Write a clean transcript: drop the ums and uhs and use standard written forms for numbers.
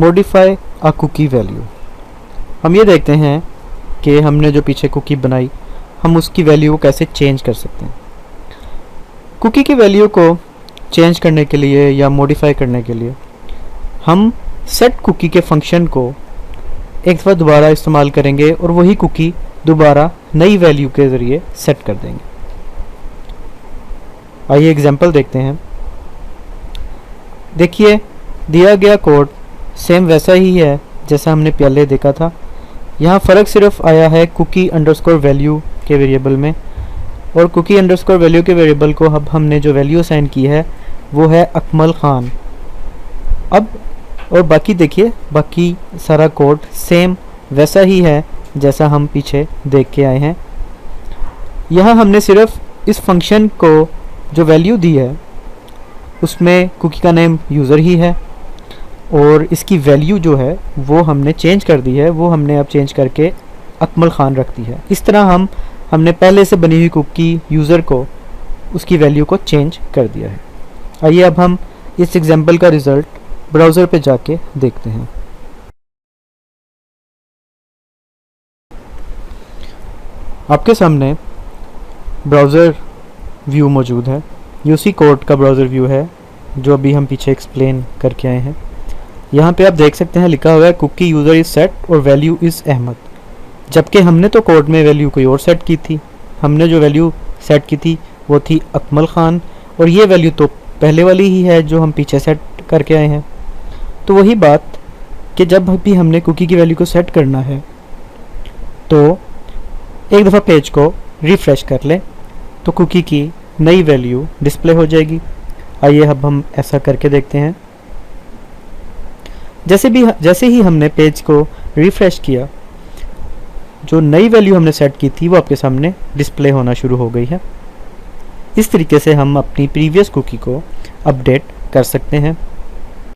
Modify अ cookie value. हम ये देखते हैं कि हमने जो पीछे कुकी बनाई हम उसकी वैल्यू को कैसे चेंज कर सकते हैं। कुकी की वैल्यू को चेंज करने के लिए या मॉडिफाई करने के लिए हम सेट कुकी के फंक्शन को एक दफ़ा दोबारा इस्तेमाल करेंगे और वही कुकी दोबारा नई वैल्यू के ज़रिए सेट कर देंगे। आइए एग्जांपल देखते हैं। देखिए दिया गया कोड सेम वैसा ही है जैसा हमने पहले देखा था। यहाँ फ़र्क सिर्फ आया है कुकी अंडरस्कोर वैल्यू के वेरिएबल में, और कुकी अंडरस्कोर वैल्यू के वेरिएबल को अब हमने जो वैल्यू असाइन की है वो है अकमल ख़ान। अब और बाकी देखिए बाकी सारा कोड सेम वैसा ही है जैसा हम पीछे देख के आए हैं। यहाँ हमने सिर्फ इस फंक्शन को जो वैल्यू दी है उसमें कुकी का नेम यूज़र ही है और इसकी वैल्यू जो है वो हमने चेंज कर दी है, वो हमने अब चेंज करके अकमल ख़ान रख दी है। इस तरह हमने पहले से बनी हुई कुकी यूज़र को उसकी वैल्यू को चेंज कर दिया है। आइए अब हम इस एग्जांपल का रिज़ल्ट ब्राउज़र पे जाके देखते हैं। आपके सामने ब्राउज़र व्यू मौजूद है। ये उसी कोड का ब्राउज़र व्यू है जो अभी हम पीछे एक्सप्लेन करके आए हैं। यहाँ पे आप देख सकते हैं लिखा हुआ है कुकी यूज़र इज़ सेट और वैल्यू इज़ अहमद, जबकि हमने तो कोड में वैल्यू कोई और सेट की थी। हमने जो वैल्यू सेट की थी वो थी अकमल ख़ान और ये वैल्यू तो पहले वाली ही है जो हम पीछे सेट करके आए हैं। तो वही बात कि जब भी हमने कुकी की वैल्यू को सेट करना है तो एक दफ़ा पेज को रिफ़्रेश कर लें तो कुकी की नई वैल्यू डिस्प्ले हो जाएगी। आइए अब हम ऐसा करके देखते हैं। जैसे ही हमने पेज को रिफ़्रेश किया जो नई वैल्यू हमने सेट की थी वो आपके सामने डिस्प्ले होना शुरू हो गई है। इस तरीके से हम अपनी प्रीवियस कुकी को अपडेट कर सकते हैं।